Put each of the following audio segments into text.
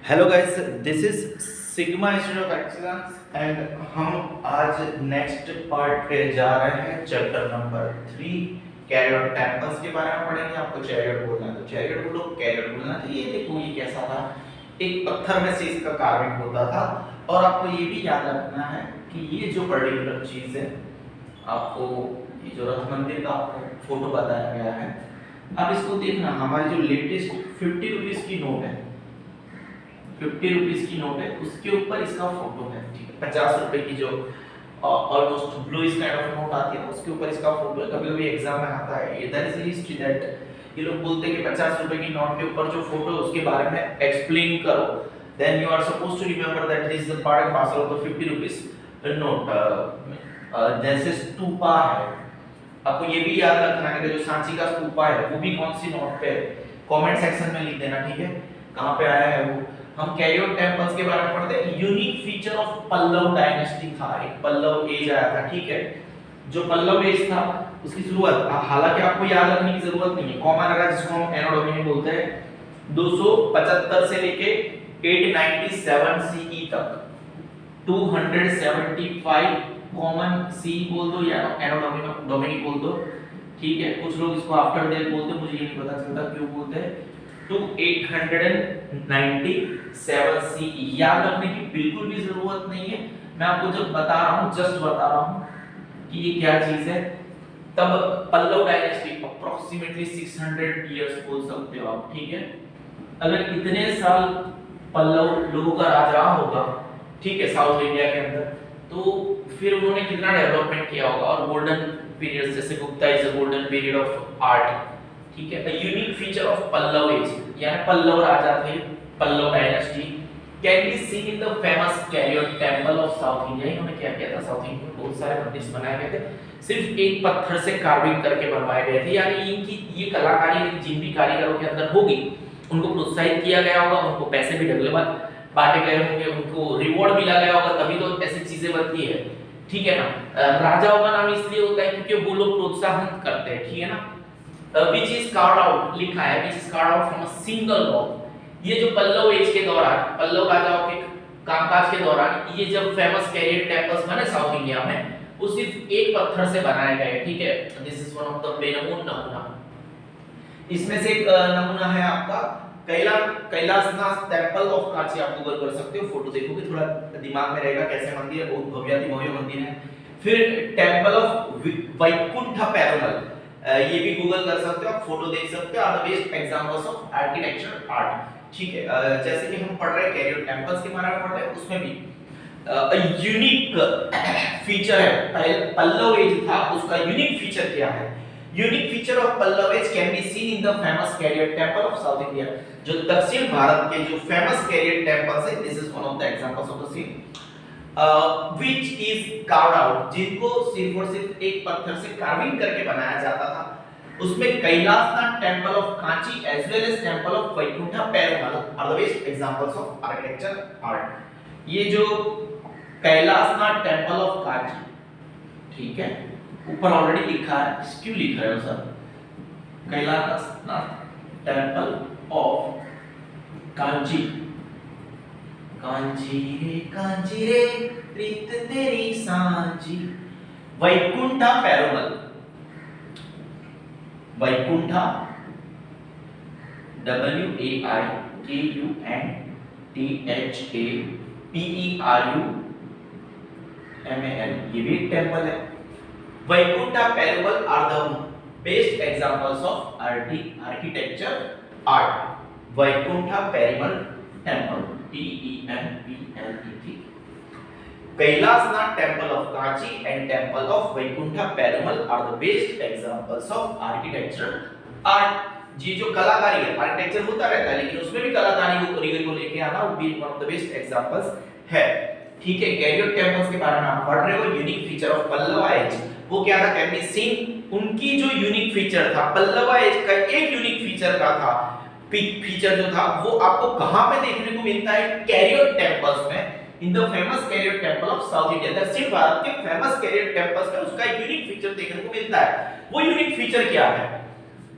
Hello guys, this is sigma institute of excellence and हम आज next part पे जा रहे हैं। चैप्टर नंबर 3 कैरियर टेम्पल्स के बारे में पढ़ेंगे। आपको चैरियट बोलना है तो चैरियट बोलो, कैरियर बोलना तो ये देखो ये कैसा था। एक पत्थर में से इसका कार्विंग होता था। और आपको ये भी याद रखना है कि ये जो पर्टिकुलर चीज है, आपको ये जो रथ मंदिर का आपको फोटो बताया गया है, अब इसको देखना। हमारी जो लेटेस्ट 50 रुपीज की नोट है, 50 रुपीज की नोट है, उसके ऊपर इसका फोटो है। ठीक है, 50 रुपए की जो almost bluish kind of note आती है, उसके ऊपर इसका फोटो है। कभी-कभी एग्जाम में आता है, इधर इज हिस्ट्री दैट ये लोग बोलते हैं कि 50 रुपए की नोट के ऊपर जो फोटो है उसके बारे में एक्सप्लेन करो। Then you are supposed to remember that this is the part and parcel of the 50 rupees note. जैसे स्तूपा है, आपको ये भी याद रखना है कि जो सांची का स्तूपा है वो भी कौन सी नोट पे है, कमेंट सेक्शन में लिख देना। ठीक है, कहां पे आया है वो। हम कैरियर टेम्पल्स के बारे में पढ़ते हैं। Unique feature of Pallava dynasty था, एक पल्लव एज आया था। ठीक है, जो पल्लव एज था उसकी शुरुआत, हालांकि आपको याद रखने की जरूरत नहीं है, कॉमन एरा जिसको हम एनो डोमिनी बोलते हैं, 275 से लेके 897 सीई तक 275 कॉमन सी बोल दो या एनो डोमिनी बोल दो। ठीक है, कुछ लोग इसको आफ्टर डेट बोलते हैं, मुझे ये नहीं पता चलता क्यों बोलते हैं। टू 897 सीई याद रखने की बिल्कुल भी जरूरत नहीं है। मैं आपको जब बता रहा हूं, जस्ट बता रहा हूं कि ये क्या चीज है। तब पल्लव डायनेस्टी अप्रोक्सीमेटली 600 इयर्स बोल सकते हो आप। ठीक है, अगर इतने साल पल्लव लोगों का राज होगा, ठीक है, साउथ इंडिया के अंदर, तो फिर उन्होंने कितना डेवलपमेंट किया होगा। और गोल्डन पीरियड, जैसे Gupta is a golden period of art. ठीक है, a unique feature of Pallava age, यानी पल्लव राजा थे, Pallava dynasty, can be seen in the famous career temple of South India. इन्होंने क्या किया था, साउथ इंडिया में बहुत सारे मंदिर बनाए गए थे, सिर्फ एक पत्थर से कार्विंग करके बनवाए गए थे। यानी इनकी ये कलाकारी जिन भी कारीगरों के अंदर होगी, उनको प्रोत्साहित किया गया होगा, उनको पैसे भी डबल बांटे गए होंगे, उनको रिवॉर्ड मिला गया होगा, तभी तो ऐसी चीजें बनती है। ठीक है ना। राजाओं का नाम इसलिए होता है क्योंकि वो लोग प्रोत्साहन करते हैं। ठीक है ना। which is carved out, लिखा है which is carved out from a single rock। ये जो पल्लव एज के दौरान, पल्लव राजाओं के कामकाज के दौरान, ये जब फेमस कैरियर टेंपल्स बने साउथ इंडिया में, वो सिर्फ एक पत्थर से बनाए गए। ठीक है, this is one of the बेनमून नमूना। इसमें से एक नमूना है आपका कैलाशनाथ टेंपल ऑफ कांची। आप गूगल कर सकते हो, फोटो देखोगे थोड़ा दिमाग में रहेगा कैसे मंदिर है, बहुत भव्य मंदिर है। फिर टेंपल ऑफ वैकुंठ पेरुमल, ये भी गूगल कर सकते हो, आप फोटो देख सकते हो। Are the best examples of architecture art. ठीक है, जैसे कि हम पढ़ रहे हैं कैरियर टेंपल्स के बारे में पढ़ रहे हैं, उसमें भी यूनिक फीचर है। पल्लव एज था, उसका यूनिक फीचर क्या है। Unique feature of Pallava age can be seen in the famous career temple of South India. जो दक्षिण भारत के जो फेमस कैरियर टेंपल्स है, this is one of the examples of the same, which is carved out, जिनको सिर्फ और सिर्फ एक पत्थर से कार्विंग करके बनाया जाता था। उसमें Kailashnath temple of Kanchi as well as temple of Vaikuntha Perumal are the best examples of architecture art. ये जो कैलाशनाथ टेंपल ऑफ कांची, ठीक है, ऊपर ऑलरेडी लिखा है, क्यों लिख रहे हो sir, Kailashnath temple of Kanchi, Kanchi रे प्रीत तेरी सांची। वैकुंठ पेरुमल, वैकुंठ WAIKUNTHAPERUMAL, ये भी टेंपल है। Vaikuntha Perumal are the best examples of architecture art. Vaikuntha Perumal temple, PEMPLET, Kailashnath temple of Kanchi and temple of Vaikuntha Perumal are the best examples of architecture art. जी जो कलाकारी है, आर्किटेक्चर होता रहता है लेकिन उसमें भी कलाकारी को कारीगरी को लेके आना, वो भी one of the best examples है। ठीक है, कैरियर टेंपल्स के बारे में आप पढ़ रहे हो। Unique feature of Pallava age, वो क्या था, कैन बी सीन, उनकी जो यूनिक फीचर था, पल्लव एज का एक यूनिक फीचर का था, फीचर जो था वो आपको कहां पे देखने को मिलता है, कैरियर टेंपल्स में, in the famous career temple of South India. दक्षिण भारत के फेमस कैरियर टेंपल्स में उसका एक यूनिक फीचर देखने को मिलता है। वो यूनिक फीचर क्या है,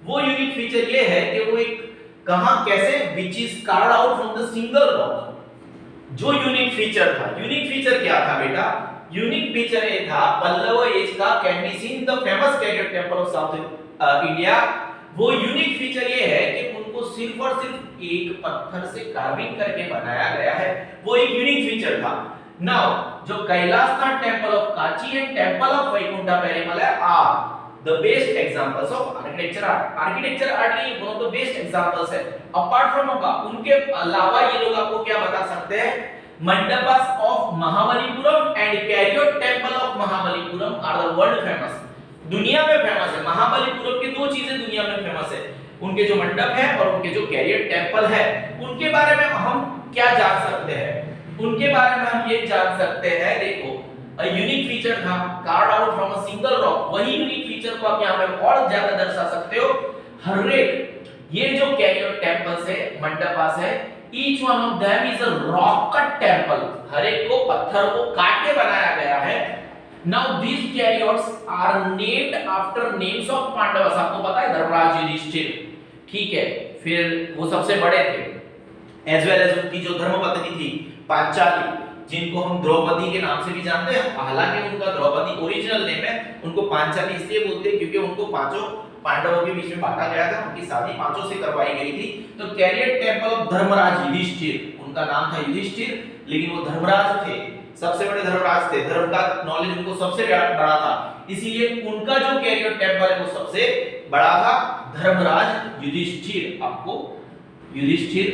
वो यूनिक फीचर ये है कि वो एक कहां कैसे? Which is carved out from the single rock. जो यूनिक फीचर था, यूनिक फीचर क्या था बेटा? यूनिक फीचर ये था पल्लव एज का can be seen the famous career temple of South India. वो यूनिक फीचर ये है कि उनको सिर्फ और सिर्फ एक पत्थर से कार्विंग करके बनाया गया है, वो एक यूनिक फीचर था। नाउ जो Kailashnath temple of Kanchi and temple of Vaikuntha Perumal are the best examples of architecture art। architecture art के one of the best examples है। apart from उनके अलावा ये लोग आपको क्या बता सकते हैं? Mandapas of Mahabalipuram and career temple of Mahabalipuram are the world famous. दुनिया में फेमस है। महाबलीपुरम की दो चीजें दुनिया में फेमस है, उनके जो मंडप है और उनके जो कैरियर टेंपल है। उनके बारे में हम क्या जान सकते हैं? उनके बारे में हम ये जान सकते हैं, देखो a unique feature था carved out from a single rock। वही यूनिक फीचर को आप यहां पे और ज्यादा दर्शा सकते हो। हर एक ये जो कैरियर टेंपल्स है, मंडपास है, each one of them is a rock cut temple। हर एक को पत्थर को काट के बनाया गया है। now these carriers are named after names of Pandavas. आपको पता है धर्मराज युधिष्ठिर, ठीक है, फिर वो सबसे बड़े थे as well as उनकी जो धर्मपत्नी थी पांचाली, जिनको हम द्रौपदी के नाम से भी जानते हैं। हालांकि उनका द्रौपदी ओरिजिनल नेम है, उनको पांचाली इसलिए बोलते हैं क्योंकि उनको पांचों पांडवों के बीच में बांटा गया था, उनकी शादी पांचों से करवाई गई थी। तो career temple of Dharmaraja Yudhishthira, उनका नाम था युधिष्ठिर, लेकिन वो धर्मराज थे, सबसे बड़े धर्मराज थे, धर्म का नॉलेज उनको सबसे बड़ा था, इसीलिए उनका जो कैरियर टेंपल है वो सबसे बड़ा था, धर्मराज युधिष्ठिर। आपको युधिष्ठिर,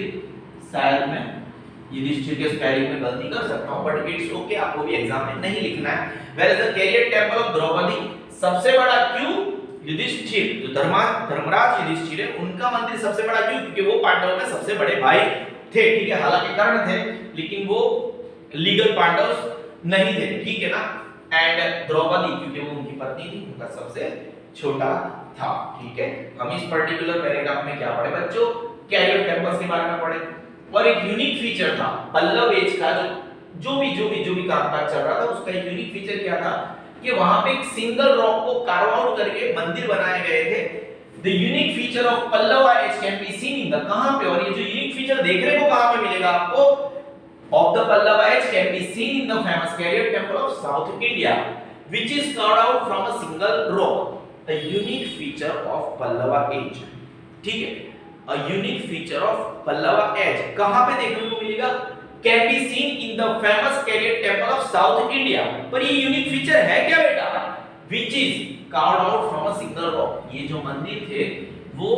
शायद मैं युधिष्ठिर के स्पेलिंग में गलती कर सकता हूं, बट इट्स ओके, आपको भी एग्जाम में नहीं लिखना है। Where is the career temple of Draupadi सबसे बड़ा क्यों? युधिष्ठिर, जो धर्मराज युधिष्ठिर है, उनका मंदिर सबसे बड़ा क्यों? क्योंकि वो पांडवों में सबसे बड़े भाई थे, ठीक है। हालांकि कर्ण थे, लेकिन वो लीगल पांडव नहीं थे, ठीक है ना। एंड द्रौपदी क्योंकि वो उनकी पत्नी थी, उनका सबसे छोटा था, ठीक है। हम इस पर्टिकुलर पैराग्राफ में क्या पढ़े बच्चों? कैरियर टेंपल्स के बारे में पढ़े। और एक यूनिक फीचर था पल्लव एज का, जो भी कामकाज चल रहा था, उसका एक यूनिक फीचर क्या था कि वहां पे एक सिंगल रॉक को कार्व आउट करके मंदिर बनाए गए थे। The unique feature of Pallava age can be seen in the, कहां पे? और ये जो यूनिक फीचर देखने को कहां पे मिलेगा आपको? Of the Pallava age can be seen in the famous career temple of South India which is carved out from a single rock. The unique feature of Pallava age, ठीक है, a unique feature of Pallava age कहां पे देखने को मिलेगा? can be seen in the famous Carrier temple of South India। पर ये unique feature है क्या बेटा? which is carved out from a single rock। ये जो मंदिर थे वो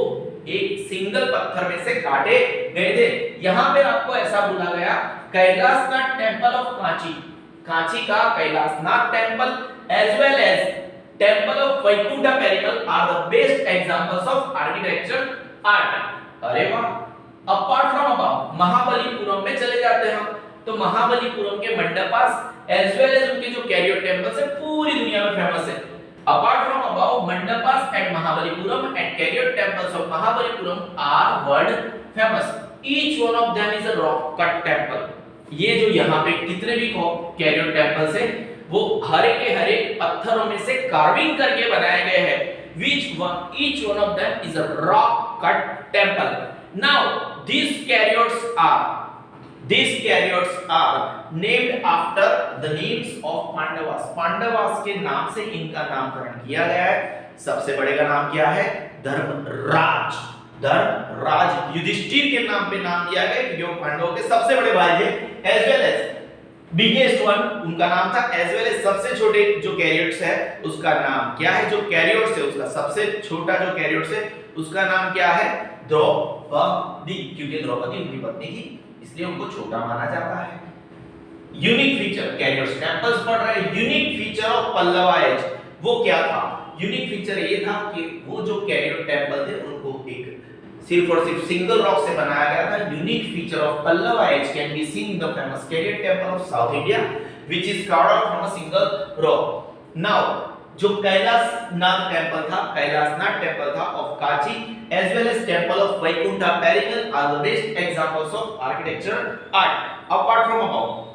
एक सिंगल पत्थर में से काटे गए थे। यहां पे आपको ऐसा बोला गया कैलाशनाथ टेंपल ऑफ कांची, कांची का Kailashnath temple as well as temple of Vaikuntha Perumal are the best examples of architecture art. अरे वाह, अपार्ट फ्रॉम अबाउट महाबलीपुरम में चले जाते हैं हम, तो महाबलीपुरम के मंडपास एज वेल एज उनके जो कैरियर टेंपल्स है पूरी दुनिया में फेमस है। Apart from about mandapas at Mahabalipuram and career temples of Mahabalipuram are world famous. Each one of them is a rock cut temple. ये जो यहाँ पे कितने भी कैरियर टेंपल्स है वो हर एक पत्थरों में से कार्विंग करके बनाए गए हैं। each one of them is a rock cut temple। now these carriers are named after the names of Pandavas। Pandavas के नाम से इनका नामकरण किया गया है। सबसे बड़े का नाम क्या है? धर्मराज युधिष्ठिर के नाम पे नाम दिया गया क्योंकि वो पांडवों के सबसे बड़े भाई थे। As well as biggest one उनका नाम था, एज वेल एज सबसे छोटे जो कैरियर्स है उसका नाम क्या है? जो कैरियर्स है उसका सबसे छोटा जो कैरियर्स है उसका नाम क्या है? द्रौपदी, क्योंकि द्रौपदी उनकी पत्नी थी इसलिए उनको छोटा माना जाता है। यूनिक फीचर कैरियर्स टेंपल्स पढ़ रहे हैं। Unique feature of Pallava age वो क्या था? यूनिक फीचर ये था कि वो जो कैरियर टेंपल थे उनको एक सिर्फ और सिर्फ सिंगल रॉक से बनाया गया था। Unique feature of Pallava age can be seen in the famous career temple of South India which is carved out from a single rock. Now जो कैलाशनाथ टेंपल था, कैलाशनाथ टेंपल था of Kanchi as well as temple of Vaikuntha Perumal are the best examples of architecture art. Apart from about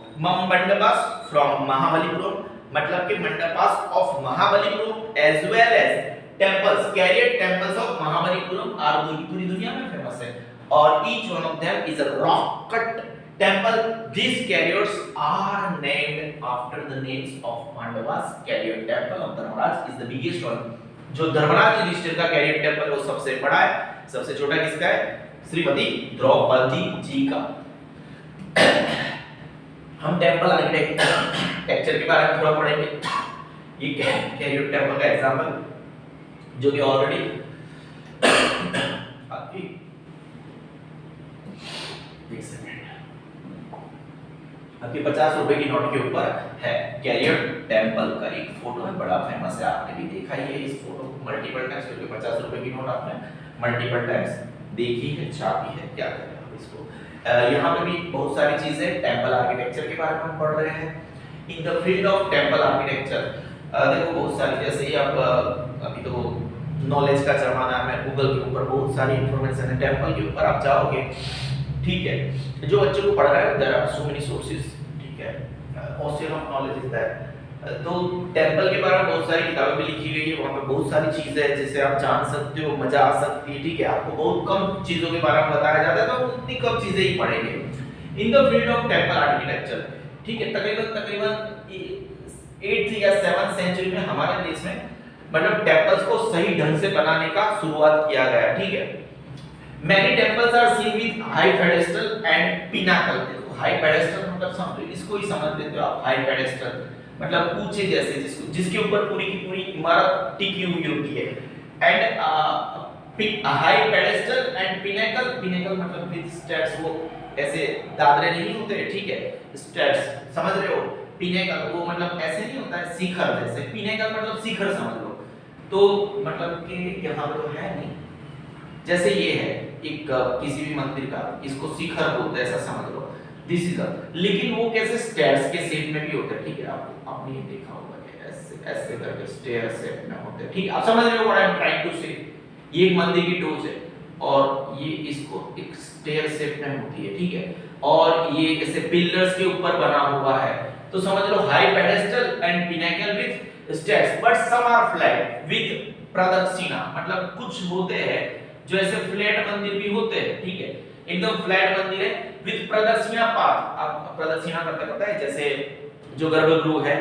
mandapas from Mahabalipuram, मतलब कि mandapas of Mahabalipuram as well as temples career temples of Mahabalipuram are पूरी दुनिया में famous है। और each one of them is a rock cut temple. These carriers are named after the names of Pandavas. Carrier temple of Dharmaraj is the biggest one. जो धर्मराज युधिष्ठिर का career temple वो सबसे बड़ा है, सबसे छोटा किसका है? श्रीमती द्रौपदी जी का। हम टेंपल आर्किटेक्चर के बारे में थोड़ा पढ़ेंगे। ये कैरियर टेंपल का एग्जांपल जो कि ऑलरेडी आपकी 50 रुपए की नोट के ऊपर है कैरियर टेंपल का एक फोटो है, बड़ा फेमस है, आपने भी देखा ही है इस फोटो को मल्टीपल टाइम्स, क्योंकि 50 रुपए की नोट आपने मल्टीपल टाइम्स देखी है, छापी है, क्या करें आप इसको। यहाँ पे भी बहुत सारी चीजें टेंपल आर्किटेक्चर के बारे में हम पढ़ रहे हैं। इन the field of temple architecture देखो बहुत सारी, जैसे ही आप अभी तो नॉलेज का जमाना है, गूगल के ऊपर बहुत सारी इंफॉर्मेशन है, टेंपल के ऊपर आप जाओगे, ठीक है, जो बच्चों को पढ़ रहा है there are so many sources, ठीक है, ocean of knowledge is that. तो टेंपल के बारे में बहुत सारी किताबें भी लिखी गई है, वहाँ पे बहुत सारी चीजें हैं जिसे आप जान सकते हो, मजा आ सकती है, ठीक है, आपको बहुत कम चीजों के बारे में बताया जाता है, तो उतनी कम चीजें ही पढ़ेंगे। इन the field of temple architecture, ठीक है, तकरीबन 8th या 7th सेंचुरी में हमारे देश में मतलब टेंपल्स को सही ढंग से बनाने का शुरुआत किया गया, ठीक है। Many temples are seen with high pedestal and pinnacle। देखो हाई पेडेस्टल मतलब समझो, इसको ही समझ लेते हो आप, हाई पेडेस्टल मतलब ऊंचे जैसे जिसके ऊपर पूरी की पूरी इमारत टिकी हुई होती है। And high pedestal and pinnacle, pinnacle मतलब विद स्टेयर्स, वो ऐसे दादरे नहीं होते, ठीक है, स्टेयर्स समझ रहे हो। पिनेकल वो मतलब ऐसे नहीं होता है शिखर जैसे, पिनेकल मतलब शिखर समझ लो। तो मतलब कि यहाँ पे तो है नहीं, जैसे ये है एक किसी भी मंदिर का, इसको शिखर बोलते हैं, ऐसा समझ लो, दिस इज अ, लेकिन वो कैसे स्टेयर्स के शेप में भी होते हैं, ठीक है, आपने देखा होगा ऐसे ऐसे करके स्टेयर शेप में होते हैं, ठीक है, आप समझ रहे हो what I am trying to say. ये एक मंदिर की टोच है और ये इसको एक स्टेयर शेप में होती है, ठीक है, और ये ऐसे पिलर्स के ऊपर बना हुआ है, तो समझ लो high pedestal and pinnacle with stairs, but some are flat with pradakshina, मतलब कुछ होते हैं जो ऐसे फ्लैट मंदिर भी होते हैं, ठीक है, एकदम फ्लैट मंदिर है विद प्रदक्षिणा पाथ। आप प्रदक्षिणा करते पता है, जैसे जो गर्भगृह है,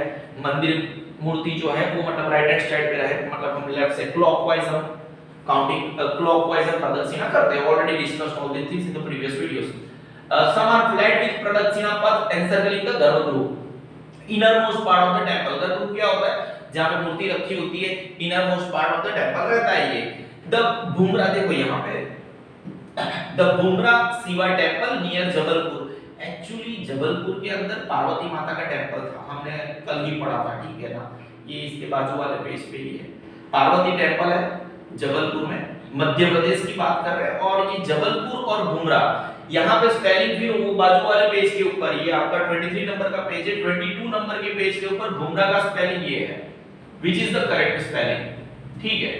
मंदिर मूर्ति जो है वो मतलब राइट हैंड साइड पे रहे, मतलब हम लेफ्ट से क्लॉकवाइज हम काउंटिंग क्लॉकवाइज हम प्रदक्षिणा करते हैं, already discussed all this things in the previous videos. Some are flat with pradakshina path encircling the garbhagriha, inner most part of the temple. गर्भगृह क्या होता है, जहां पे मूर्ति रखी होती है, inner most part of the temple रहता है ये। द बुमरा, देखो यहाँ पे the Bumrah Shiva temple near Jabalpur, actually Jabalpur के अंदर पार्वती माता का टेंपल था, हमने कल ही पढ़ा था, ठीक है ना, ये इसके बाजू वाले पेज पे ही है, पार्वती टेंपल है जबलपुर में, मध्य प्रदेश की बात कर रहे हैं। और ये जबलपुर और बुमरा, यहाँ पे स्पेलिंग भी वो बाजू वाले पेज के ऊपर, ये आपका 23 नंबर का पेज है, 22 नंबर के पेज के ऊपर बुमरा का स्पेलिंग ये है, which is the correct spelling, ठीक है,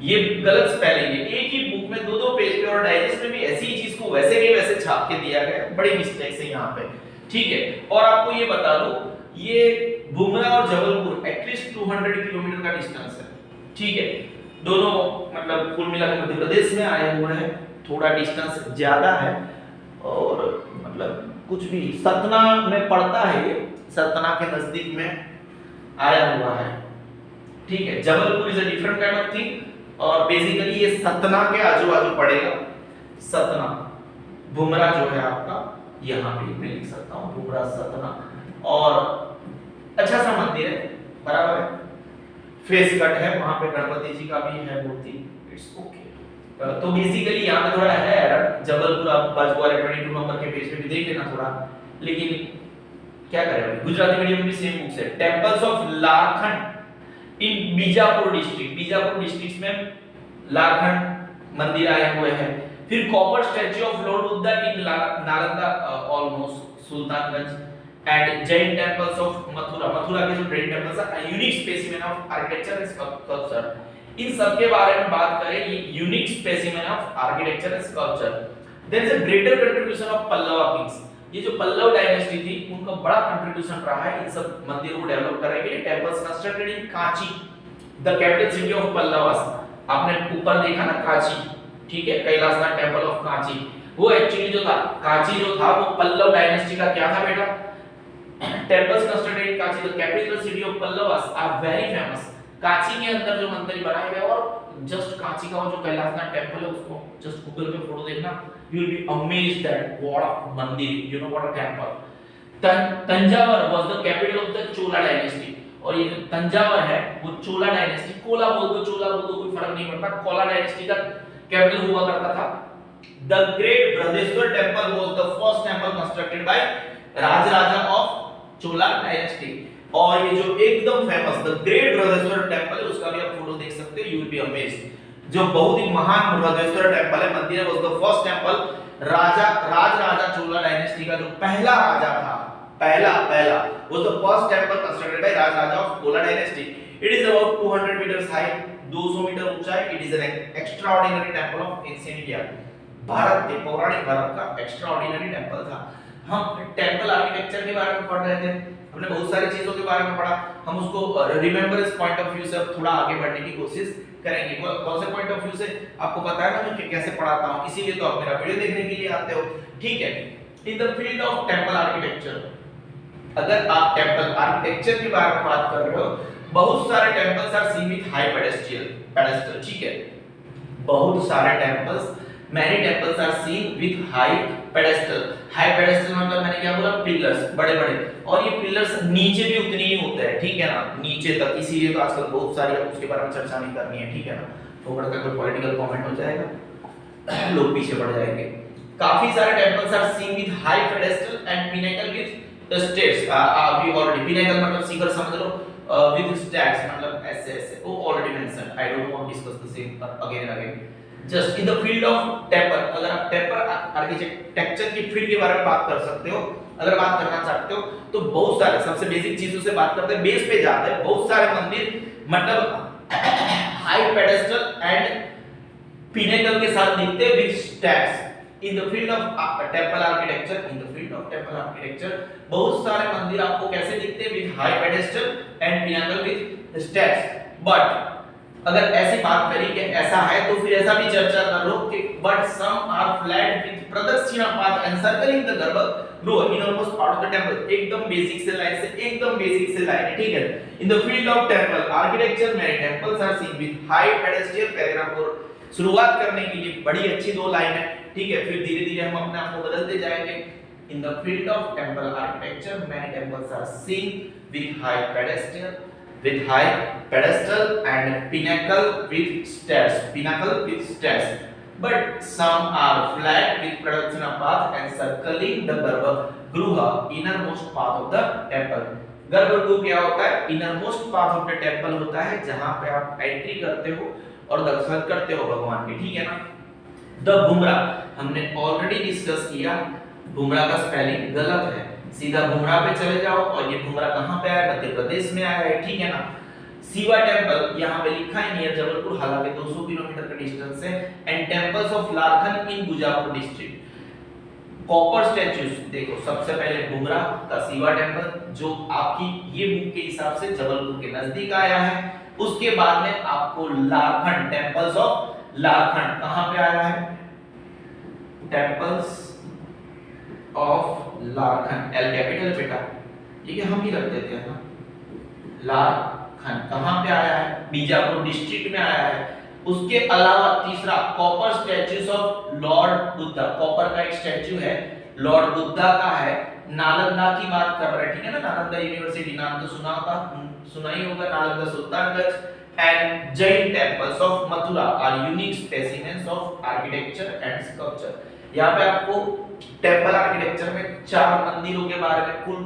ये गलत स्पेलिंग है। एक ही बुक में दो पेज पे और डाइजेस्ट में भी ऐसी ही चीज को वैसे के वैसे छाप के दिया गया, बड़ी मिस्टेक्स है यहाँ पे, ठीक है। और आपको ये बता दो, ये बुमरा और जबलपुर एटलीस्ट 200 किलोमीटर का डिस्टेंस है, ठीक है, दोनों मतलब कुल मिलाकर मध्य प्रदेश में आए हुए हैं, थोड़ा डिस्टेंस ज्यादा है, और मतलब कुछ भी सतना में पड़ता है, ये सतना के नजदीक में आया हुआ है, ठीक है। Jabalpur is a different kind of thing, और बेसिकली ये सतना के आजू बाजू पड़ेगा, सतना। बुमरा जो है आपका यहाँ पे मैं लिख सकता हूँ, बुमरा सतना, और अच्छा सा मंदिर है, बराबर है, फेस कट है, वहां पे गणपति जी का भी है मूर्ति, इट्स ओके। तो बेसिकली यहाँ पे थोड़ा है एरर, जबलपुर आप बाजू वाले 22 नंबर के पेज पे भी देख लेना थोड़ा, लेकिन क्या करें, गुजराती मीडियम में भी सेम बुक्स है। Temples of Lakhand in Bijapur district, Bijapur district में लाखंड मंदिर आए हुए हैं। फिर copper statue of Lord Buddha in Nalanda almost Sultanganj, and Jain temples of Mathura, Mathura के जो जैन टेंपल्स हैं, unique specimen of architecture and sculpture. इन सब के बारे में बात करें, ये unique specimen of architecture and sculpture. There is a greater contribution of Pallava kings, ये जो पल्लव डायनेस्टी थी उनका बड़ा कंट्रीब्यूशन रहा है इन सब मंदिरों को डेवलप करने के लिए। Temples constructed in Kanchi, the capital city of Pallavas, आपने ऊपर देखा ना कांची, ठीक है, कैलाशनाथ टेंपल ऑफ कांची, वो एक्चुअली जो था कांची जो था वो पल्लव डायनेस्टी का क्या था बेटा, temples constructed in Kachi, the capital city of Pallavas, are very famous. Kanchi के अंदर जो मंदिर बनाए गए और जस्ट कांची का वो जो कैलाशनाथ टेंपल है उसको जस्ट गूगल पे फोटो देखना, you will be amazed that what a मंदिर, you know what a temple. Thanjavur was the capital of the Chola dynasty, और ये जो तंजावर है वो चोला डायनेस्टी, कोला बोल दो चोला बोल दो कोई फर्क नहीं पड़ता, कोला डायनेस्टी का कैपिटल हुआ करता था। The Great Bradeshwar Temple was the first temple constructed by Rajaraja of Chola dynasty, और ये जो एकदम famous the great Brihadeshwara temple है उसका भी आप फोटो देख सकते हो, यू विल बी अमेज्ड। जो बहुत ही महान बृहदेश्वर टेंपल है मंदिर was the first temple Rajaraja Chola dynasty का जो पहला राजा था, पहला was the first temple constructed by Rajaraja of Chola dynasty. It is about 200 meters high, 200 meter ऊंचा है। It is an extraordinary temple of ancient India, Bharat के पौराणिक भारत का एक्स्ट्राऑर्डिनरी टेंपल था। हम टेंपल आर्किटेक्चर के बारे में पढ़ रहे थे, हमने बहुत सारी चीजों के बारे में पढ़ा, हम उसको रिमेंबरेंस पॉइंट ऑफ व्यू से अब थोड़ा आगे बढ़ने की कोशिश करेंगे। कौन से पॉइंट ऑफ व्यू से आपको पता है ना मैं कैसे पढ़ाता हूं, इसीलिए तो आप मेरा वीडियो देखने के लिए आते हो, ठीक है। In the field of temple architecture, अगर आप टेंपल आर्किटेक्चर के बारे में बात कर रहे हो, बहुत सारे temples are seen with high pedestal, ठीक है, बहुत सारे टेंपल्स, many temples are seen with high pedestal। High pedestal मतलब मैंने क्या बोला, पिलर्स बड़े बड़े, और ये पिलर्स नीचे भी उतने ही होते हैं, ठीक है ना, नीचे तक। इसीलिए तो आजकल बहुत सारी उसके बारे में चर्चा नहीं करनी है, ठीक है ना, थोड़ा सा कोई पॉलिटिकल कमेंट हो जाएगा लोग पीछे पड़ जाएंगे। काफी सारे temples are seen with high pedestal and pinnacle with statues, we already, pinnacle मतलब शिखर समझ लो, विद स्टेट्स मतलब ऐसे वो already mention, I don't want to discuss the same again and again. Just in the field of temple, अगर आप temple architecture की field के बारे में बात कर सकते हो, अगर बात करना चाहते हो तो बहुत सारे सबसे बेसिक चीजों से बात करते हैं, बेस पे जाते हैं। बहुत सारे मंदिर मतलब हाई पेडेस्टल एंड पिनेकल के साथ दिखते हैं with steps. In the field of temple architecture, in the field of temple architecture बहुत सारे मंदिर आपको कैसे दिखते हैं, with high pedestal and pinnacle with steps. But अगर ऐसी बात करी कि ऐसा है तो फिर ऐसा भी चर्चा कर लो कि but some are flat with pradakshina path encircling the garbhagriha innermost part of the temple. एकदम बेसिक से लाइन से, एकदम बेसिक से लाइन है, ठीक है। In the field of temple architecture many temples are seen with high pedestal. Paragraph को शुरुआत करने के लिए बड़ी अच्छी दो लाइन है, ठीक है, फिर धीरे-धीरे हम अपने आप को बदलते जाएंगे। In the field of temple architecture many temples are seen with high pedestal and pinnacle with stairs, but some are flat with pradakshina path encircling the garbhagruha innermost path of the temple। गर्भगृह क्या होता है, innermost path of the temple होता है जहां पे आप entry करते हो और दर्शन करते हो भगवान के, ठीक है ना। द भुमरा हमने ऑलरेडी डिस्कस किया, भुमरा का स्पेलिंग गलत है, सीधा भुमरा पे चले जाओ, और ये भुमरा कहां पे है, मध्य प्रदेश में आया है, ठीक है ना। शिवा टेंपल यहाँ पे लिखा है नियर जबलपुर, हालांकि 200 किलोमीटर का डिस्टेंस है। And temples of Larkhan in Bijapur district. Copper statues देखो, सबसे पहले भुमरा का शिवा टेंपल जो आपकी ये बुक के हिसाब से जबलपुर के नजदीक आया है। उसके बाद में आपको लारखन, टेंपल्स ऑफ लारखन कहां पे आया है, टेंपल्स ऑफ लारखन, एल कैपिटल बेटा, ठीक है, हम ही रख देते हैं ना। लारखन कहां पे आया है, बीजापुर डिस्ट्रिक्ट में आया है। उसके अलावा तीसरा copper statues of Lord Buddha, copper का एक स्टैच्यू है लॉर्ड बुद्धा का है, नालंदा की बात कर रहे हैं, ठीक है ना, नालंदा यूनिवर्सिटी नाम तो सुना ही होगा, Nalanda Sultanganj. And Jain temples of Mathura are unique specimens of architecture and sculpture. यहाँ पे आपको टेंपल आर्किटेक्चर में 4 मंदिरों के बारे में, कुल